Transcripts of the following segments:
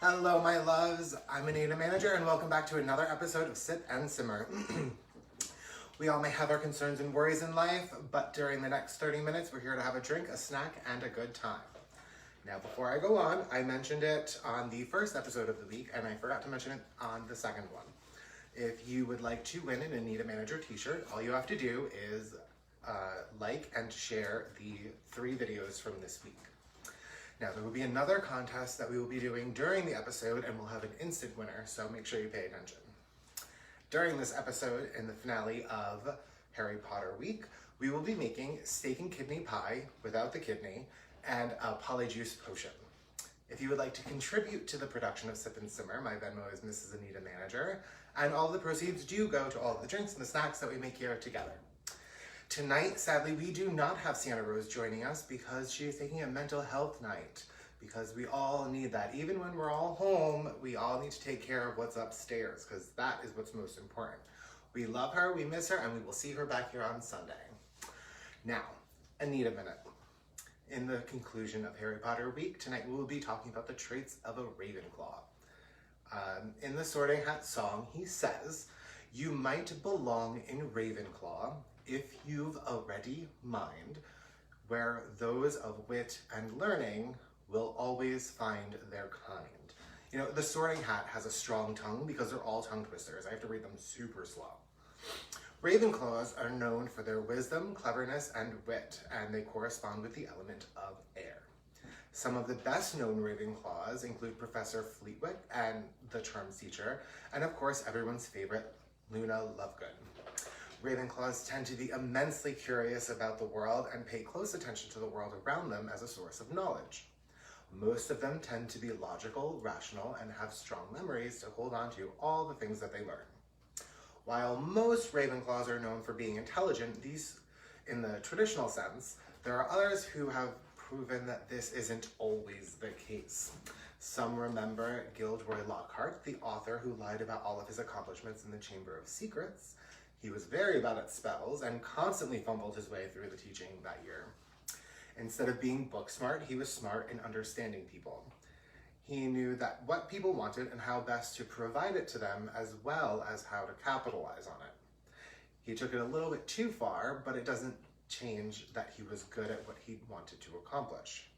Hello, my loves. I'm Anita Manager, and welcome back to another episode of Sit and Simmer. We all may have our concerns and worries in life, but during the next 30 minutes, we're here to have a drink, a snack, and a good time. Now, before I go on, I mentioned it on the first episode of the week, and I forgot to mention it on the second one. If you would like to win an Anita Manager t-shirt, all you have to do is like and share the 3 videos from this week. Now, there will be another contest that we will be doing during the episode, and we'll have an instant winner, so make sure you pay attention. During this episode, in the finale of Harry Potter week, we will be making steak and kidney pie without the kidney and a polyjuice potion. If you would like to contribute to the production of Sip and Simmer, my Venmo is Mrs. Anita Manager, and all the proceeds do go to all of the drinks and the snacks that we make here together. Tonight, sadly, we do not have Sienna Rose joining us because she is taking a mental health night, because we all need that. Even when we're all home, we all need to take care of what's upstairs, because that is what's most important. We love her, we miss her, and we will see her back here on Sunday. Now, Anita Minute. In the conclusion of Harry Potter week, tonight we will be talking about the traits of a Ravenclaw. In the Sorting Hat song, he says, "You might belong in Ravenclaw if you've a ready mind, where those of wit and learning will always find their kind." You know, the Sorting Hat has a strong tongue because they're all tongue twisters. I have to read them super slow. Ravenclaws are known for their wisdom, cleverness, and wit, and they correspond with the element of air. Some of the best known Ravenclaws include Professor Fleetwick and the Charms teacher, and of course everyone's favorite, Luna Lovegood. Ravenclaws tend to be immensely curious about the world and pay close attention to the world around them as a source of knowledge. Most of them tend to be logical, rational, and have strong memories to hold on to all the things that they learn. While most Ravenclaws are known for being intelligent, these in the traditional sense, there are others who have proven that this isn't always the case. Some remember Gilderoy Lockhart, the author who lied about all of his accomplishments in the Chamber of Secrets. He was very bad at spells and constantly fumbled his way through the teaching that year. Instead of being book smart, he was smart in understanding people. He knew that what people wanted and how best to provide it to them, as well as how to capitalize on it. He took it a little bit too far, but it doesn't change that he was good at what he wanted to accomplish.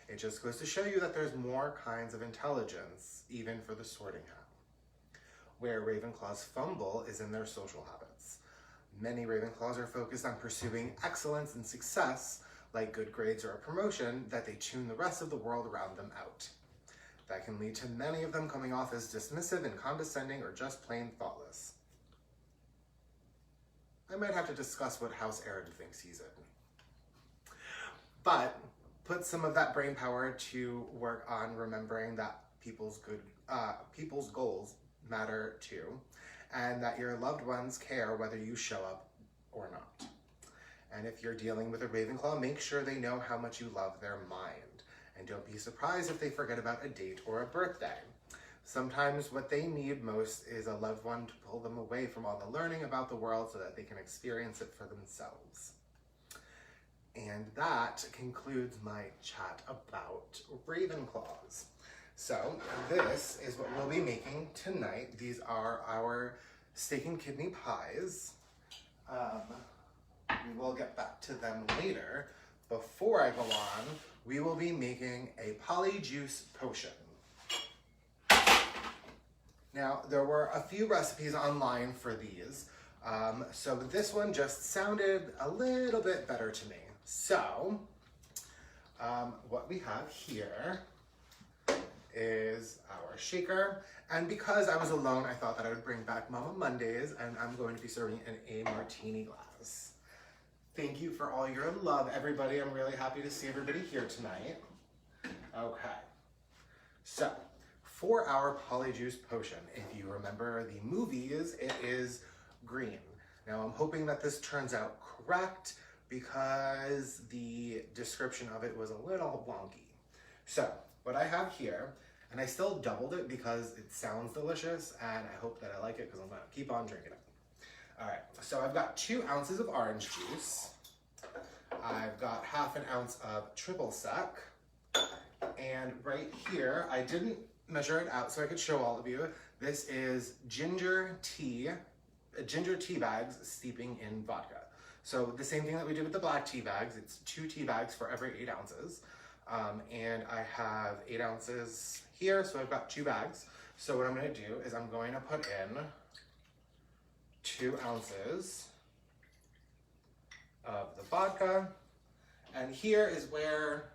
It just goes to show you that there's more kinds of intelligence, even for the Sorting Hat. Where Ravenclaws fumble is in their social habits. Many Ravenclaws are focused on pursuing excellence and success, like good grades or a promotion, that they tune the rest of the world around them out. That can lead to many of them coming off as dismissive and condescending or just plain thoughtless. I might have to discuss what house Aaron thinks he's in. But put some of that brain power to work on remembering that people's goals matter too, and that your loved ones care whether you show up or not. And if you're dealing with a Ravenclaw, make sure they know how much you love their mind. And don't be surprised if they forget about a date or a birthday. Sometimes what they need most is a loved one to pull them away from all the learning about the world so that they can experience it for themselves. And that concludes my chat about Ravenclaws. So this is what we'll be making tonight. These are our steak and kidney pies. We will get back to them later. Before I go on, we will be making a polyjuice potion. Now, there were a few recipes online for these, so this one just sounded a little bit better to me. So, what we have here is our shaker, and because I was alone, I thought that I would bring back Mama Mondays, and I'm going to be serving in a martini glass. Thank you for all your love, everybody. I'm really happy to see everybody here tonight. Okay, so for our polyjuice potion, if you remember the movies, it is green. Now I'm hoping that this turns out correct because the description of it was a little wonky. So what I have here, and I still doubled it because it sounds delicious, and I hope that I like it because I'm gonna keep on drinking it. All right, so I've got 2 ounces of orange juice. I've got ½ an ounce of triple sec. And right here, I didn't measure it out so I could show all of you. This is ginger tea bags steeping in vodka. So the same thing that we did with the black tea bags, it's 2 tea bags for every 8 ounces. And I have 8 ounces here, so I've got 2 bags. So what I'm gonna do is I'm going to put in 2 ounces of the vodka. And here is where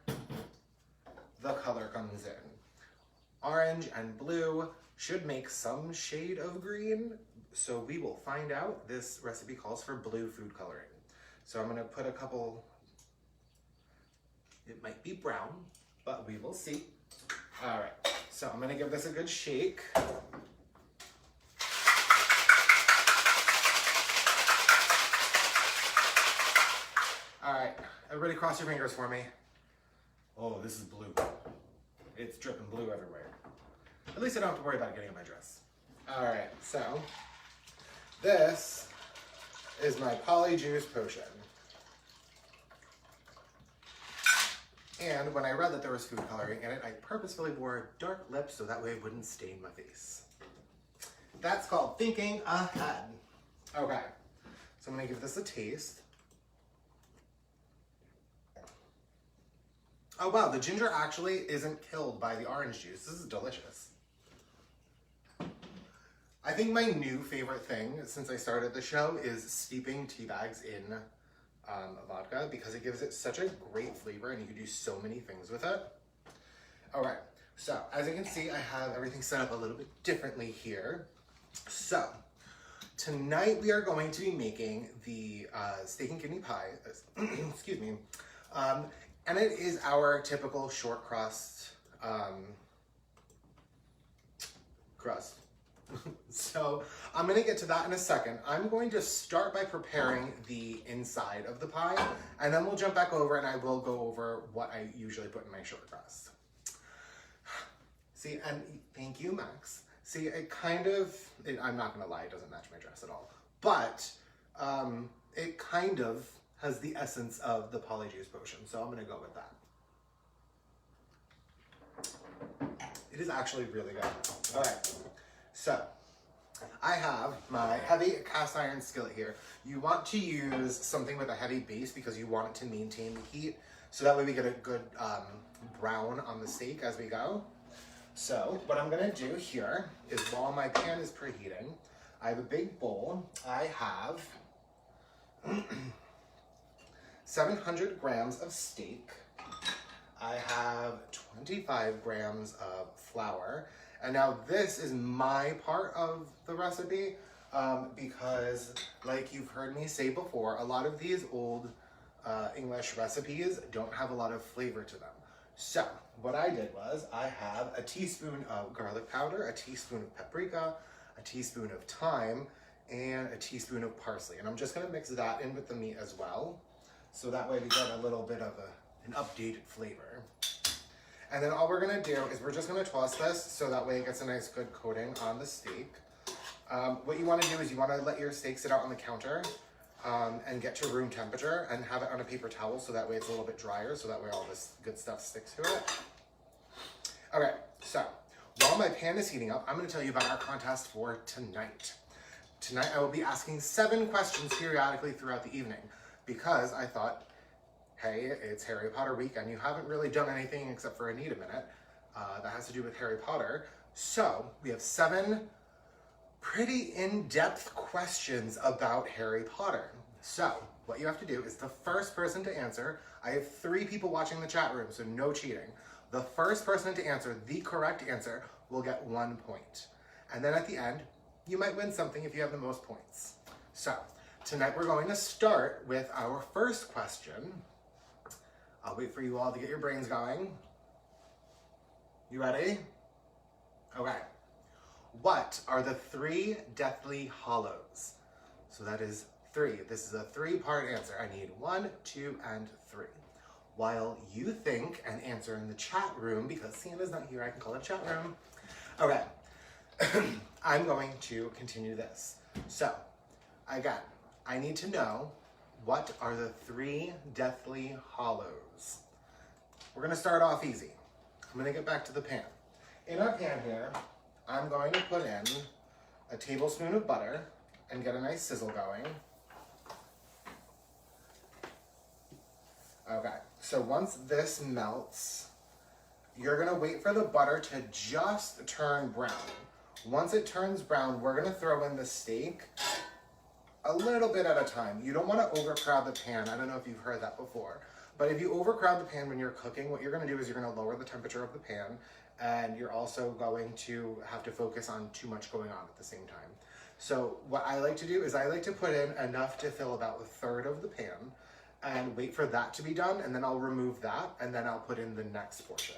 the color comes in. Orange and blue should make some shade of green, so we will find out. This recipe calls for blue food coloring. So I'm gonna put a couple, it might be brown, but we will see. All right, so I'm gonna give this a good shake. All right, everybody cross your fingers for me. Oh, this is blue. It's dripping blue everywhere. At least I don't have to worry about getting in my dress. All right, so this is my polyjuice potion. And when I read that there was food coloring in it, I purposefully wore dark lips so that way it wouldn't stain my face. That's called thinking ahead. Okay, so I'm gonna give this a taste. Oh wow, the ginger actually isn't killed by the orange juice. This is delicious. I think my new favorite thing since I started the show is steeping tea bags in vodka because it gives it such a great flavor and you can do so many things with it. All right, so as you can see, I have everything set up a little bit differently here. So tonight we are going to be making the steak and kidney pie, excuse me, and it is our typical short crust crust. So I'm gonna get to that in a second. I'm going to start by preparing the inside of the pie, and then we'll jump back over and I will go over what I usually put in my short crust. See, and thank you, Max. See, it kind of, I'm not gonna lie, it doesn't match my dress at all, but it kind of has the essence of the polyjuice potion, so I'm gonna go with that. It is actually really good. All right. So, I have my heavy cast iron skillet here. You want to use something with a heavy base because you want it to maintain the heat, so that way we get a good brown on the steak as we go. So, what I'm gonna do here is while my pan is preheating, I have a big bowl. I have 700 grams of steak. I have 25 grams of flour. And now this is my part of the recipe because, like you've heard me say before, a lot of these old English recipes don't have a lot of flavor to them. So what I did was I have a teaspoon of garlic powder, a teaspoon of paprika, a teaspoon of thyme, and a teaspoon of parsley. And I'm just gonna mix that in with the meat as well. So that way we get a little bit of an updated flavor. And then all we're gonna do is we're just gonna toss this so that way it gets a nice good coating on the steak. What you wanna do is you wanna let your steak sit out on the counter and get to room temperature and have it on a paper towel so that way it's a little bit drier, so that way all this good stuff sticks to it. Okay, so while my pan is heating up, I'm gonna tell you about our contest for tonight. Tonight I will be asking 7 questions periodically throughout the evening because I thought, hey, it's Harry Potter week and you haven't really done anything except for Anita Minute that has to do with Harry Potter. So we have 7 pretty in-depth questions about Harry Potter. So what you have to do is the first person to answer, I have 3 people watching the chat room, so no cheating. The first person to answer the correct answer will get 1 point. And then at the end, you might win something if you have the most points. So tonight we're going to start with our first question. I'll wait for you all to get your brains going. You ready? Okay. What are the 3 Deathly Hallows? So that is 3. This is a 3-part answer. I need 1, 2, and 3. While you think and answer in the chat room, because Santa's not here, I can call it chat room. Okay. I'm going to continue this. So, again, I need to know what are the 3 Deathly Hallows. We're gonna start off easy. I'm gonna get back to the pan. In our pan here, I'm going to put in a tablespoon of butter and get a nice sizzle going. Okay, so once this melts, you're gonna wait for the butter to just turn brown. Once it turns brown, we're gonna throw in the steak a little bit at a time. You don't wanna overcrowd the pan. I don't know if you've heard that before, but if you overcrowd the pan when you're cooking, what you're gonna do is you're gonna lower the temperature of the pan, and you're also going to have to focus on too much going on at the same time. So what I like to do is I like to put in enough to fill about a third of the pan and wait for that to be done, and then I'll remove that, and then I'll put in the next portion.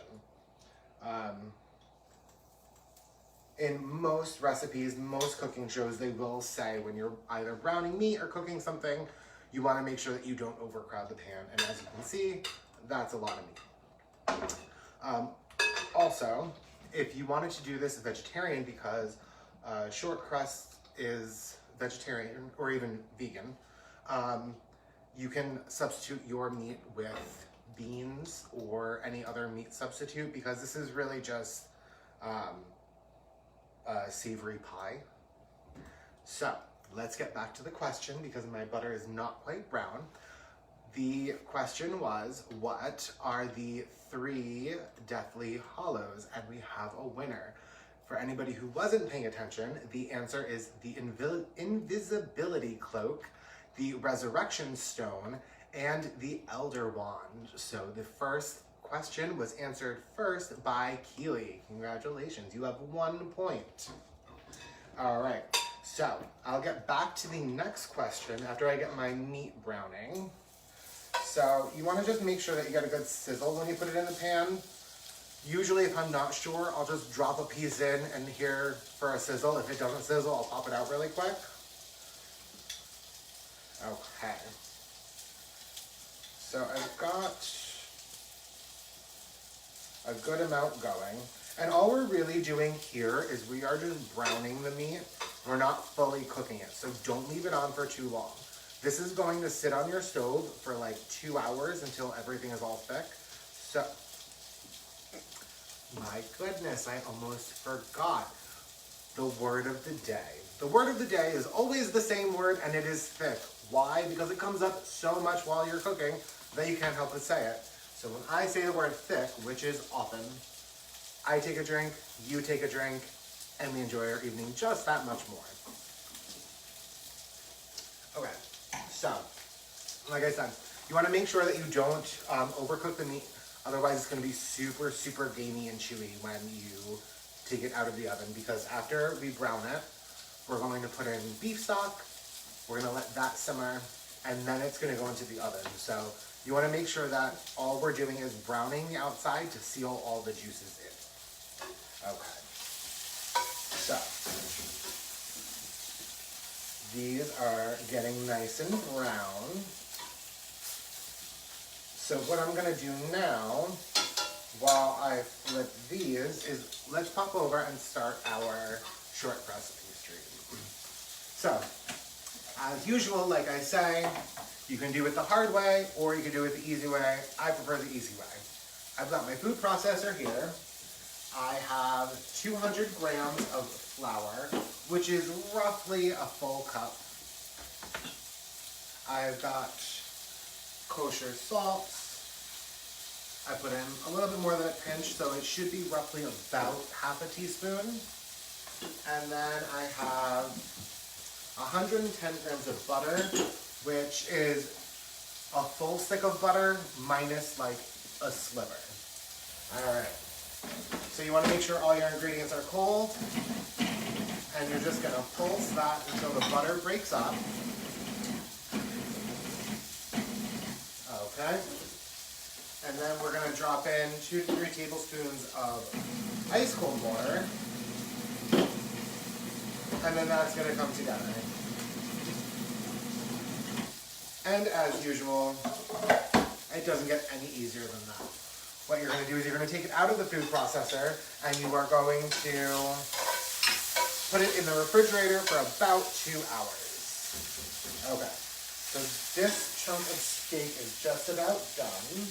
In most recipes, most cooking shows, they will say when you're either browning meat or cooking something, you want to make sure that you don't overcrowd the pan. And as you can see, that's a lot of meat. Also, if you wanted to do this vegetarian, because short crust is vegetarian or even vegan, you can substitute your meat with beans or any other meat substitute, because this is really just a savory pie. So let's get back to the question, because my butter is not quite brown. The question was, what are the 3 Deathly Hallows? And we have a winner. For anybody who wasn't paying attention, the answer is the Invisibility Cloak, the Resurrection Stone, and the Elder Wand. So the first question was answered first by Keely. Congratulations, you have 1 point. All right, so I'll get back to the next question after I get my meat browning. So you want to just make sure that you get a good sizzle when you put it in the pan. Usually if I'm not sure, I'll just drop a piece in and here for a sizzle. If it doesn't sizzle, I'll pop it out really quick. Okay. So I've got a good amount going. And all we're really doing here is we are just browning the meat. We're not fully cooking it, so don't leave it on for too long. This is going to sit on your stove for like 2 hours until everything is all thick. So, my goodness, I almost forgot the word of the day. The word of the day is always the same word, and it is thick. Why? Because it comes up so much while you're cooking that you can't help but say it. So when I say the word thick, which is often, I take a drink, you take a drink, and we enjoy our evening just that much more. Okay, so, like I said, you want to make sure that you don't overcook the meat. Otherwise, it's going to be super, super gamey and chewy when you take it out of the oven, because after we brown it, we're going to put in beef stock, we're going to let that simmer, and then it's going to go into the oven. So you want to make sure that all we're doing is browning the outside to seal all the juices in. Okay. So these are getting nice and brown. So what I'm going to do now, while I flip these, is let's pop over and start our short crust pastry. So, as usual, like I say, you can do it the hard way or you can do it the easy way. I prefer the easy way. I've got my food processor here. I have 200 grams of flour, which is roughly a full cup. I've got kosher salt. I put in a little bit more than a pinch, so it should be roughly about half a teaspoon. And then I have 110 grams of butter, which is a full stick of butter minus like a sliver. All right. So you want to make sure all your ingredients are cold, and you're just going to pulse that until the butter breaks up. Okay. And then we're going to drop in 2 to 3 tablespoons of ice cold water. And then that's going to come together. And as usual, it doesn't get any easier than that. What you're going to do is you're going to take it out of the food processor and you are going to put it in the refrigerator for about 2 hours. Okay, so this chunk of steak is just about done.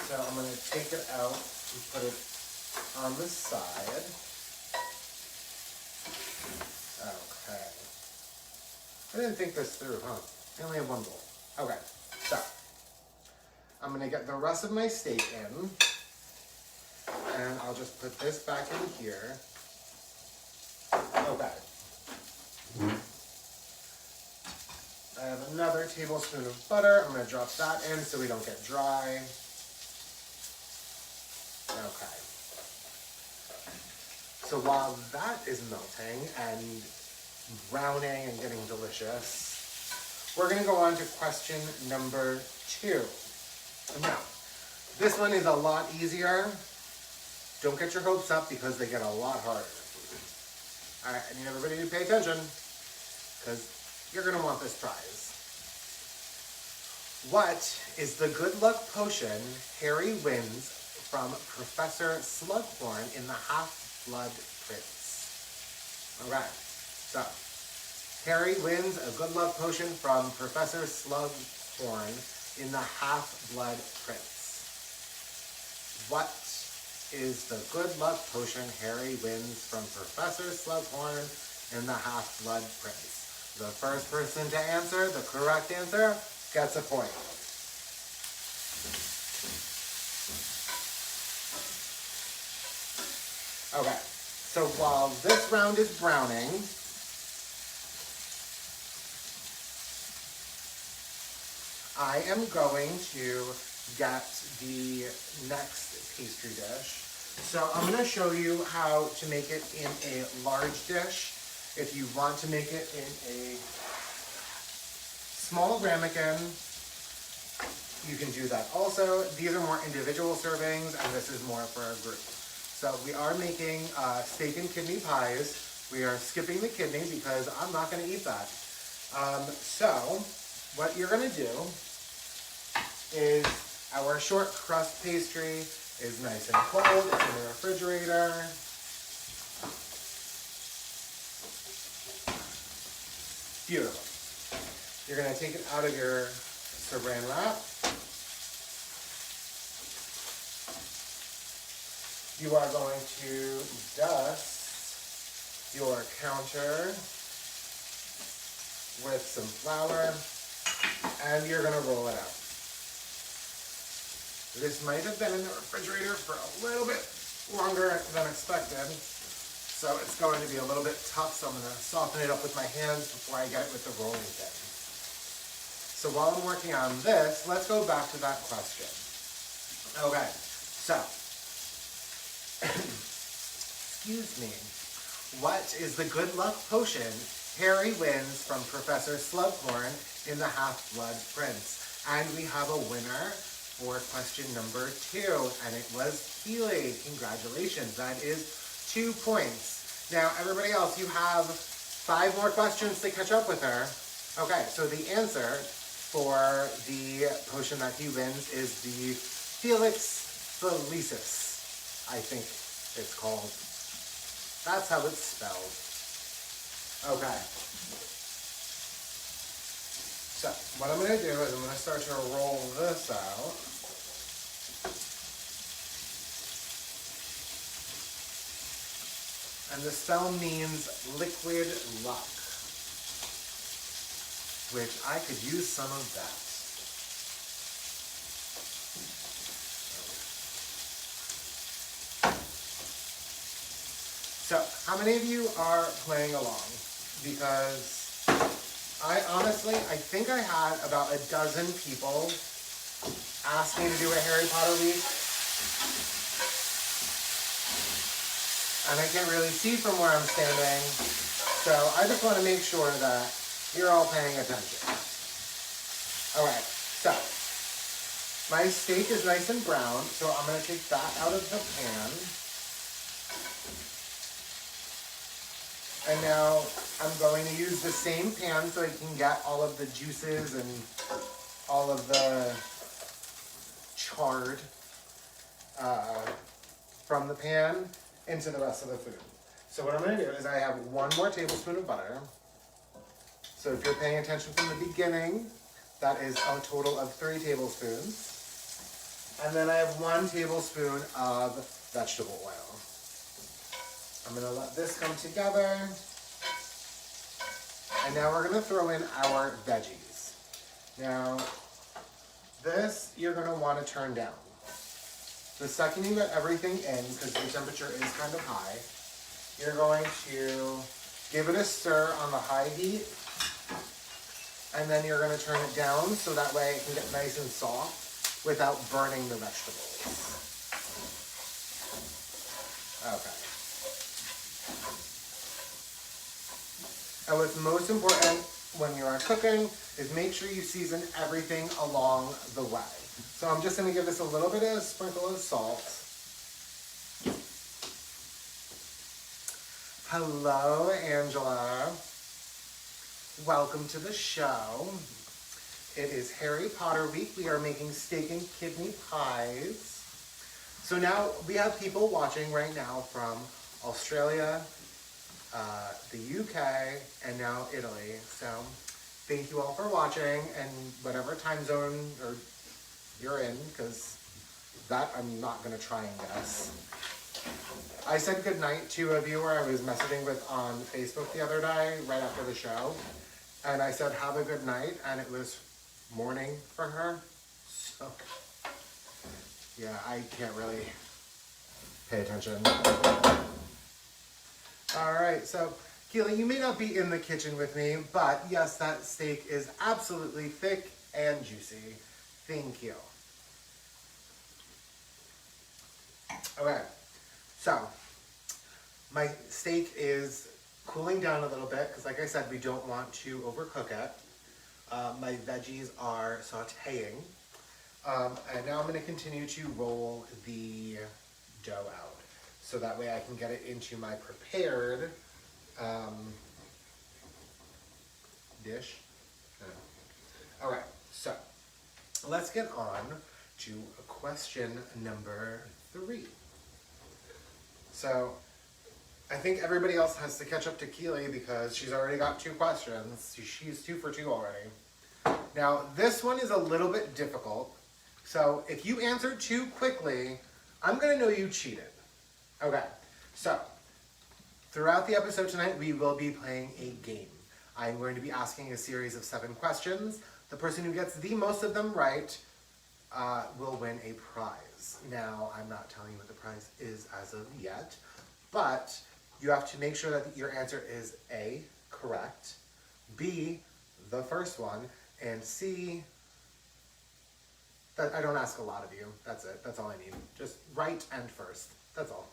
So I'm going to take it out and put it on the side. Okay. I didn't think this through, huh? I only have one bowl. Okay, so I'm gonna get the rest of my steak in, and I'll just put this back in here. Okay. I have another tablespoon of butter. I'm gonna drop that in so we don't get dry. Okay. So while that is melting and browning and getting delicious, we're gonna go on to question number 2. Now, this one is a lot easier. Don't get your hopes up because they get a lot harder. All right, I need everybody to pay attention because you're gonna want this prize. What is the good luck potion Harry wins from Professor Slughorn in the Half-Blood Prince? All right, so Harry wins a good luck potion from Professor Slughorn in the Half-Blood Prince. What is the good luck potion Harry wins from Professor Slughorn in the Half-Blood Prince? The first person to answer the correct answer gets a point. Okay, so while this round is browning, I am going to get the next pastry dish. So I'm going to show you how to make it in a large dish. If you want to make it in a small ramekin, you can do that also. These are more individual servings, and this is more for a group. So we are making steak and kidney pies. We are skipping the kidney because I'm not going to eat that. So what you're going to do is our short crust pastry is nice and cold. It's in the refrigerator. Beautiful. You're going to take it out of your saran wrap. You are going to dust your counter with some flour, and you're going to roll it out. This might have been in the refrigerator for a little bit longer than expected, so it's going to be a little bit tough, so I'm going to soften it up with my hands before I get it with the rolling pin. So while I'm working on this, let's go back to that question. Okay, so, excuse me, what is the good luck potion Harry wins from Professor Slughorn in the Half-Blood Prince? And we have a winner for question number 2, and it was Keely. Congratulations, that is 2 points. Now, everybody else, you have 5 more questions to catch up with her. Okay, so the answer for the potion that he wins is the Felix Felicis, I think it's called. That's how it's spelled. Okay. So, what I'm going to do is I'm going to start to roll this out. And the spell means liquid luck, which I could use some of that. So, how many of you are playing along? Because I think I had about a dozen people ask me to do a Harry Potter week. And I can't really see from where I'm standing. So I just want to make sure that you're all paying attention. Alright, so my steak is nice and brown, so I'm going to take that out of the pan. And now I'm going to use the same pan so I can get all of the juices and all of the chard from the pan into the rest of the food. So what I'm going to do is I have 1 more tablespoon of butter. So if you're paying attention from the beginning, that is a total of 3 tablespoons. And then I have 1 tablespoon of vegetable oil. I'm gonna let this come together. And now we're gonna throw in our veggies. Now, this you're gonna wanna turn down. The second you get everything in, because the temperature is kind of high, you're going to give it a stir on the high heat, and then you're gonna turn it down so that way it can get nice and soft without burning the vegetables. Okay. And what's most important when you are cooking is make sure you season everything along the way. So I'm just going to give this a little bit of a sprinkle of salt. Hello, Angela. Welcome to the show. It is Harry Potter week. We are making steak and kidney pies. So now we have people watching right now from Australia, the UK, and now Italy. So thank you all for watching, and whatever time zone or you're in, because that I'm not going to try and guess. I said goodnight to a viewer I was messaging with on Facebook the other day, right after the show, and I said have a good night, and it was morning for her. So yeah, I can't really pay attention. All right, so Keely, you may not be in the kitchen with me, but yes, that steak is absolutely thick and juicy. Thank you. Okay, so my steak is cooling down a little bit because, like I said, we don't want to overcook it. My veggies are sauteing, and now I'm going to continue to roll the dough out. So that way I can get it into my prepared dish. All right, so let's get on to question number 3. So I think everybody else has to catch up to Keely because she's already got 2 questions. She's 2 for 2 already. Now this one is a little bit difficult. So if you answer too quickly, I'm gonna know you cheated. Okay, so throughout the episode tonight, we will be playing a game. I'm going to be asking a series of 7 questions. The person who gets the most of them right will win a prize. Now, I'm not telling you what the prize is as of yet, but you have to make sure that your answer is A, correct, B, the first one, and C, that I don't ask a lot of you. That's it. That's all I need. Just right and first. That's all.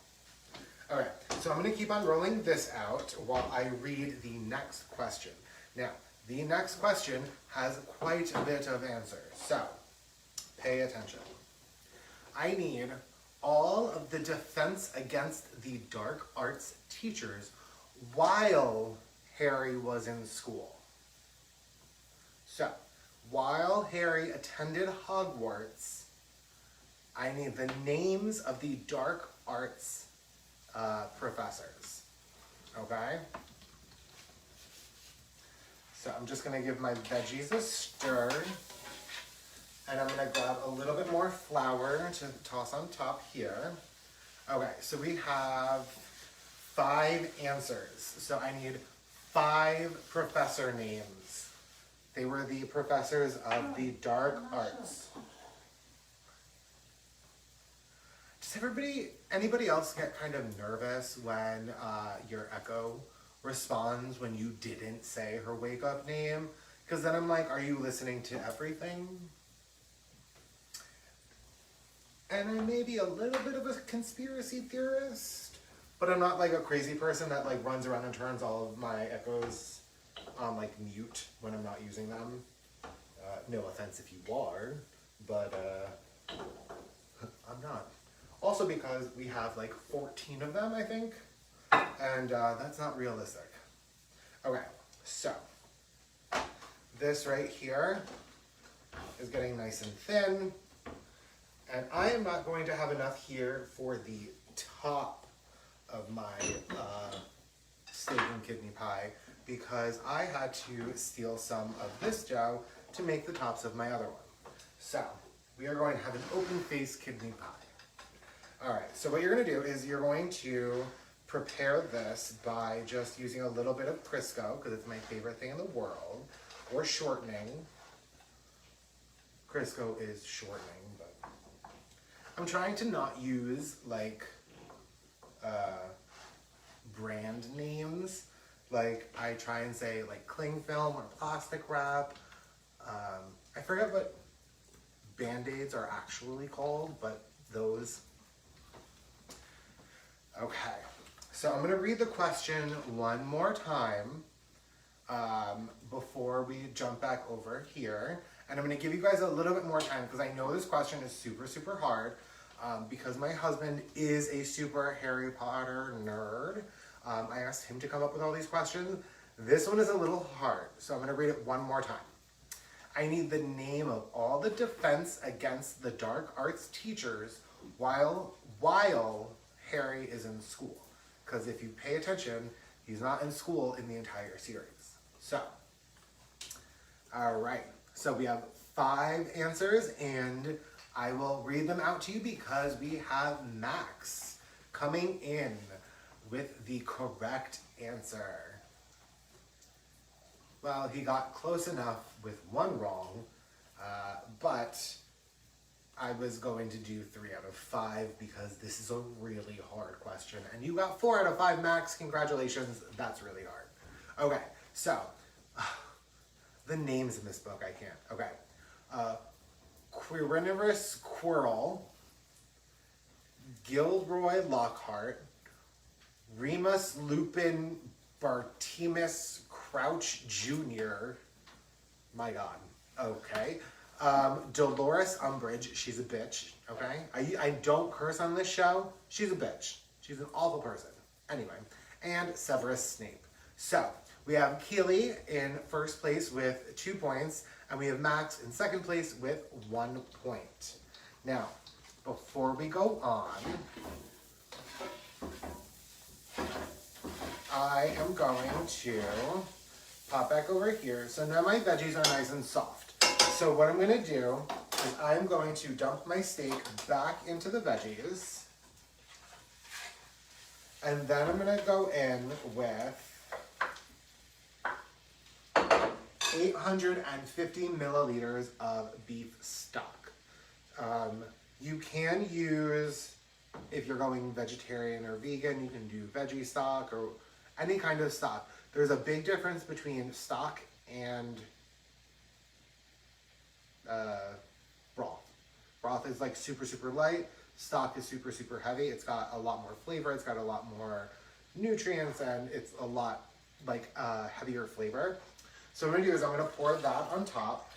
All right, so I'm going to keep on rolling this out while I read the next question. Now, the next question has quite a bit of answers, so pay attention. I need all of the defense against the dark arts teachers while Harry was in school. So, while Harry attended Hogwarts, I need the names of the dark arts professors, okay? So I'm just gonna give my veggies a stir, and I'm gonna grab a little bit more flour to toss on top here. Okay, so we have 5 answers. So I need 5 professor names. They were the professors of the dark arts. Does anybody else get kind of nervous when your echo responds when you didn't say her wake-up name? Because then I'm like, are you listening to everything? And I may be a little bit of a conspiracy theorist, but I'm not like a crazy person that like runs around and turns all of my echoes on like mute when I'm not using them. No offense if you are, but I'm not. Also because we have like 14 of them, I think, and that's not realistic. Okay, so this right here is getting nice and thin, and I am not going to have enough here for the top of my steak and kidney pie because I had to steal some of this dough to make the tops of my other one. So we are going to have an open face kidney pie. All right, so what you're gonna do is you're going to prepare this by just using a little bit of Crisco, because it's my favorite thing in the world, or shortening. Crisco is shortening, but I'm trying to not use like brand names. Like I try and say like cling film or plastic wrap. I forget what Band-Aids are actually called, but those. Okay, so I'm gonna read the question one more time before we jump back over here. And I'm gonna give you guys a little bit more time because I know this question is super, super hard because my husband is a super Harry Potter nerd. I asked him to come up with all these questions. This one is a little hard, so I'm gonna read it one more time. I need the name of all the defense against the dark arts teachers while Harry is in school. Because if you pay attention, he's not in school in the entire series. So, all right. So we have 5 answers and I will read them out to you because we have Max coming in with the correct answer. Well, he got close enough with 1 wrong, but I was going to do 3 out of 5 because this is a really hard question. And you got 4 out of 5, Max. Congratulations. That's really hard. Okay, so the names in this book, I can't. Okay. Quirinivorous Quirrell, Gilderoy Lockhart, Remus Lupin Bartimus Crouch Jr. My God. Okay. Dolores Umbridge, she's a bitch, okay? I don't curse on this show. She's a bitch. She's an awful person. Anyway, and Severus Snape. So, we have Keely in first place with 2 points, and we have Max in second place with 1 point. Now, before we go on, I am going to pop back over here. So now my veggies are nice and soft. So what I'm gonna do is I'm going to dump my steak back into the veggies. And then I'm gonna go in with 850 milliliters of beef stock. You can use, if you're going vegetarian or vegan, you can do veggie stock or any kind of stock. There's a big difference between stock and broth. Broth is like super, super light. Stock is super, super heavy. It's got a lot more flavor. It's got a lot more nutrients, and it's a lot like heavier flavor. So what I'm gonna do is I'm gonna pour that on top.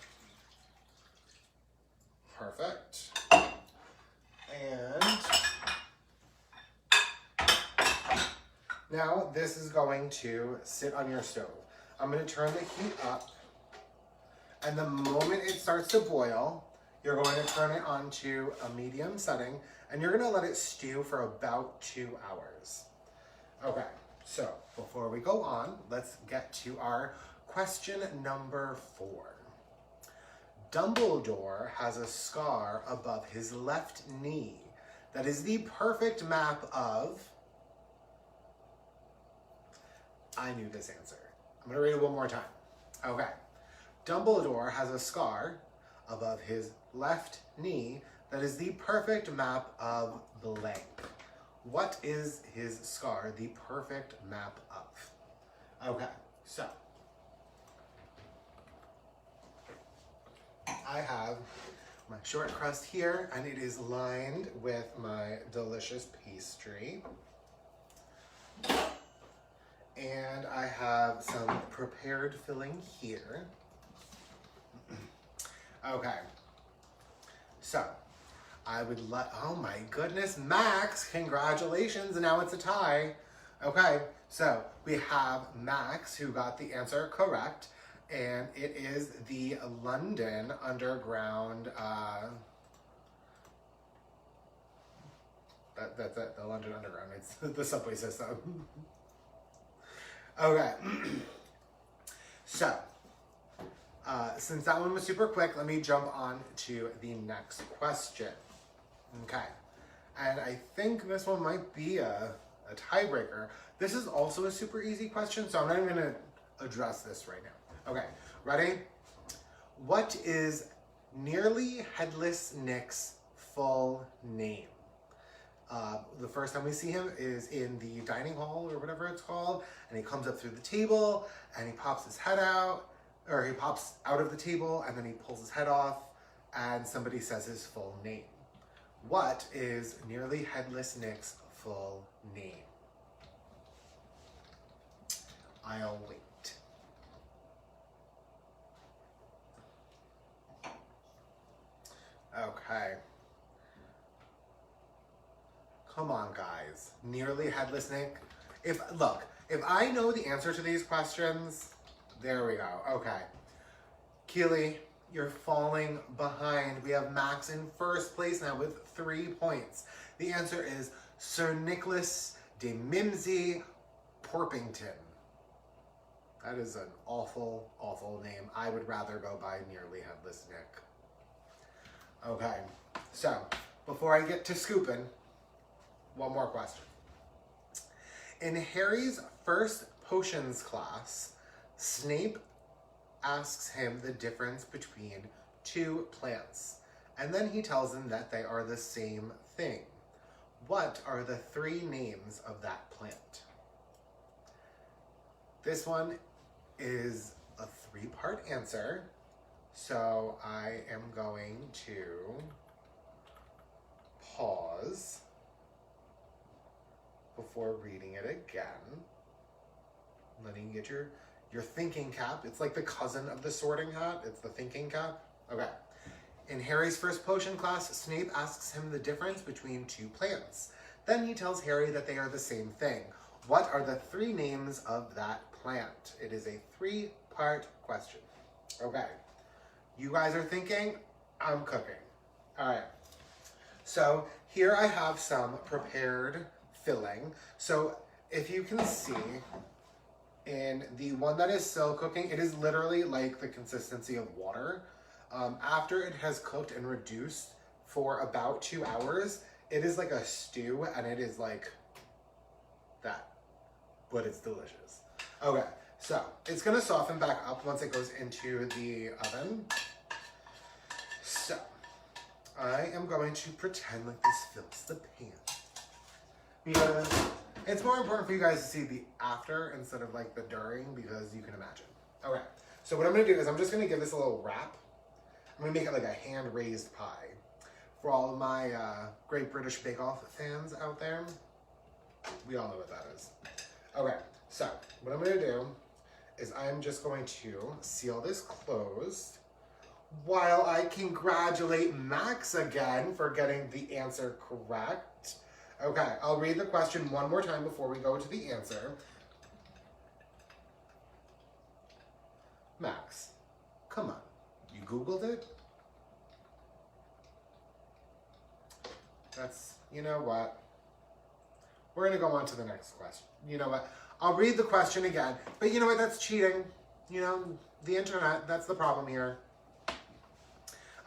Perfect. And now this is going to sit on your stove. I'm gonna turn the heat up, and the moment it starts to boil, you're going to turn it on to a medium setting, and you're gonna let it stew for about 2 hours. Okay, so before we go on, let's get to our question number 4. Dumbledore has a scar above his left knee that is the perfect map of... I knew this answer. I'm gonna read it one more time. Okay. Dumbledore has a scar above his left knee that is the perfect map of blank. What is his scar the perfect map of? Okay, so I have my short crust here, and it is lined with my delicious pastry. And I have some prepared filling here. Okay, so I would oh my goodness, Max, congratulations, now it's a tie. Okay, so we have Max who got the answer correct, and it is the London Underground, that's it, the London Underground, it's the subway system. Okay, so, since that one was super quick, let me jump on to the next question. Okay, And I think this one might be a tiebreaker. This is also a super easy question, so I'm not even gonna address this right now. Okay, ready? What is Nearly Headless Nick's full name? The first time we see him is in the dining hall or whatever it's called, and he comes up through the table and he pops his head out, or he pops out of the table and then he pulls his head off and somebody says his full name. What is Nearly Headless Nick's full name? I'll wait. Okay. Come on, guys. Nearly Headless Nick. If I know the answer to these questions, there we go. Okay. Keely, you're falling behind. We have Max in first place now with 3 points. The answer is Sir Nicholas de Mimsey Porpington. That is an awful, awful name. I would rather go by Nearly Headless Nick. Okay, so before I get to scooping, one more question. In Harry's first potions class, Snape asks him the difference between 2 plants, and then he tells him that they are the same thing. What are the 3 names of that plant? This one is a 3-part answer, so I am going to pause before reading it again. Letting you get your thinking cap. It's like the cousin of the sorting hat. It's the thinking cap. Okay. In Harry's first potion class, Snape asks him the difference between 2 plants. Then he tells Harry that they are the same thing. What are the 3 names of that plant? It is a 3-part question. Okay. You guys are thinking, I'm cooking. All right. So here I have some prepared filling. So if you can see, in the one that is still cooking, it is literally like the consistency of water. After it has cooked and reduced for about 2 hours, it is like a stew, and it is like that, but it's delicious. Okay, so it's gonna soften back up once it goes into the oven. So I am going to pretend like this fills the pan, because it's more important for you guys to see the after instead of like the during, because you can imagine. Okay, so what I'm gonna do is I'm just gonna give this a little wrap. I'm gonna make it like a hand-raised pie. For all of my Great British Bake Off fans out there, we all know what that is. Okay, so what I'm gonna do is I'm just going to seal this closed while I congratulate Max again for getting the answer correct. Okay, I'll read the question one more time before we go to the answer. Max, come on, you Googled it? That's, you know what? We're gonna go on to the next question. You know what? I'll read the question again, but you know what? That's cheating. You know, the internet, that's the problem here.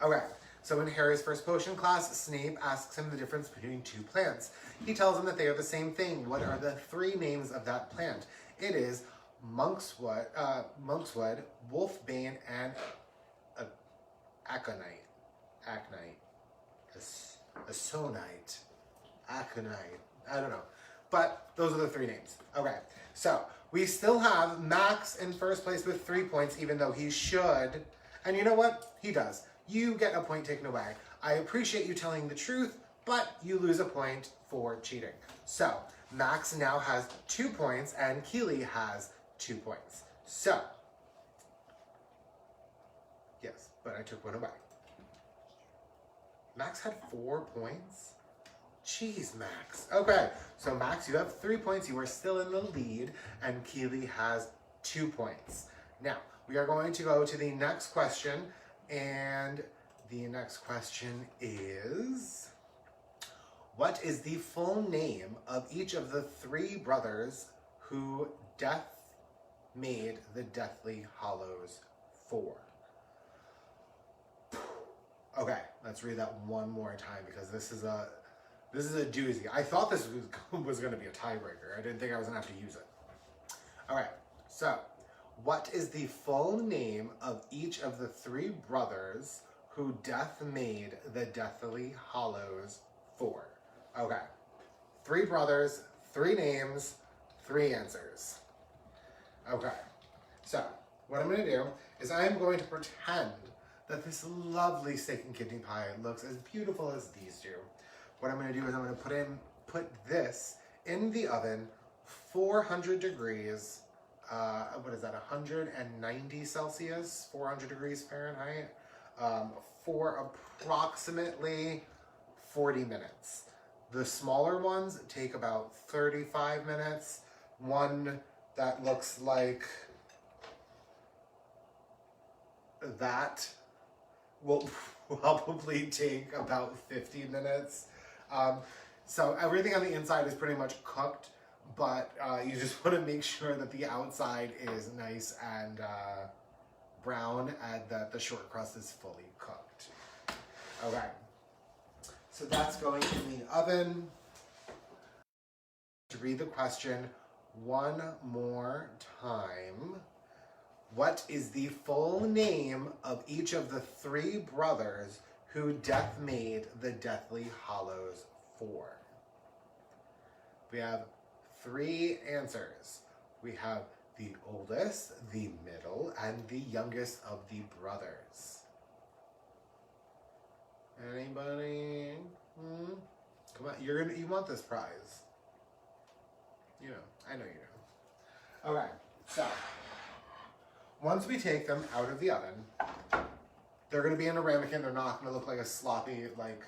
Okay, so in Harry's first potion class, Snape asks him the difference between 2 plants. He tells him that they are the same thing. What are the 3 names of that plant? It is monkswood, wolfbane, and aconite. Asonite. Aconite. I don't know. But those are the 3 names. Okay, so we still have Max in first place with 3 points, even though he should. And you know what? He does. You get a point taken away. I appreciate you telling the truth, but you lose a point for cheating. So Max now has 2 points and Keely has 2 points. So, yes, but I took one away. Max had 4 points? Jeez, Max. Okay, so Max, you have 3 points. You are still in the lead, and Keely has 2 points. Now, we are going to go to the next question, and the next question is, what is the full name of each of the 3 brothers who Death made the Deathly Hallows for? Okay, let's read that one more time, because this is a This is a doozy. I thought this was going to be a tiebreaker. I didn't think I was going to have to use it. All right, so what is the full name of each of the three brothers who death made the Deathly Hallows for? Okay, three brothers, three names, three answers. Okay, so what I'm going to do is I'm going to pretend that this lovely steak and kidney pie looks as beautiful as these do. What I'm going to do is I'm going to put this in the oven, 400 degrees, what is that, 190 Celsius, 400 degrees Fahrenheit, for approximately 40 minutes. The smaller ones take about 35 minutes. One that looks like that will probably take about 50 minutes. So everything on the inside is pretty much cooked, but you just want to make sure that the outside is nice and brown and that the short crust is fully cooked. Okay, so that's going in the oven. To read the question one more time. What is the full name of each of the three brothers who death made the Deathly Hallows for? We have three answers. We have the oldest, the middle, and the youngest of the brothers. Anybody? Come on, you want this prize. You know, I know you know. Okay, so once we take them out of the oven, they're going to be in a ramekin. They're not going to look like a sloppy, like,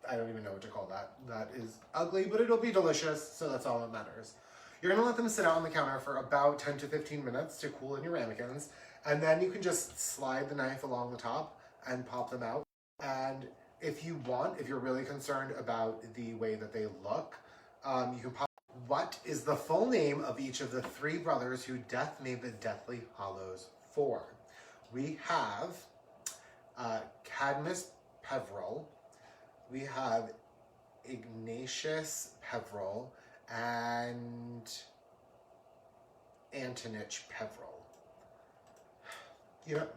I don't even know what to call that. That is ugly, but it'll be delicious, so that's all that matters. You're going to let them sit out on the counter for about 10 to 15 minutes to cool in your ramekins, and then you can just slide the knife along the top and pop them out. And if you want, if you're really concerned about the way that they look, you can pop. What is the full name of each of the three brothers who death made the Deathly Hallows for? We have Cadmus Peveril, we have Ignatius Peveril, and Antonich Peveril. You know,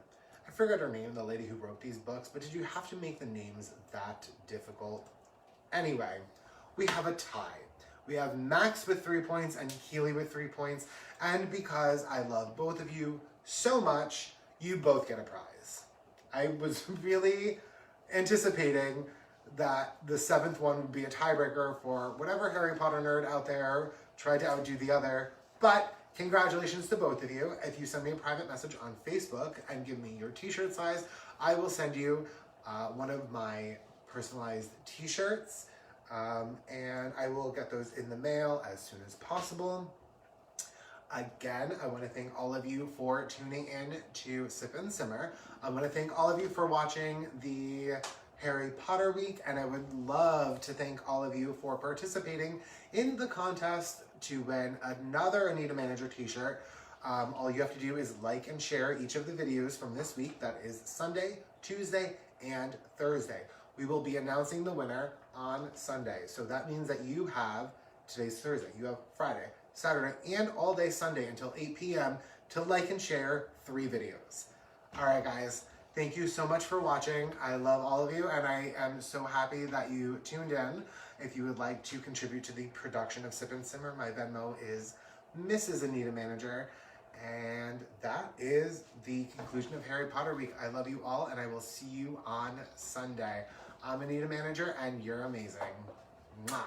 I forgot her name, the lady who wrote these books, but did you have to make the names that difficult? Anyway, we have a tie. We have Max with 3 points and Keely with 3 points. And because I love both of you so much, you both get a prize. I was really anticipating that the seventh one would be a tiebreaker for whatever Harry Potter nerd out there tried to outdo the other. But congratulations to both of you. If you send me a private message on Facebook and give me your t-shirt size, I will send you one of my personalized t-shirts. And I will get those in the mail as soon as possible. Again, I want to thank all of you for tuning in to Sip and Simmer. I want to thank all of you for watching the Harry Potter week, and I would love to thank all of you for participating in the contest to win another Anita Manager t-shirt. All you have to do is like and share each of the videos from this week. That is Sunday, Tuesday, and Thursday. We will be announcing the winner on Sunday. So that means that you have, today's Thursday, you have Friday, Saturday, and all day Sunday until 8 p.m. to like and share 3 videos. All right, guys, thank you so much for watching. I love all of you, and I am so happy that you tuned in. If you would like to contribute to the production of Sip and Simmer, my Venmo is Mrs. Anita Manager. And that is the conclusion of Harry Potter week. I love you all, and I will see you on Sunday. I'm Anita Manager, and you're amazing. Mwah.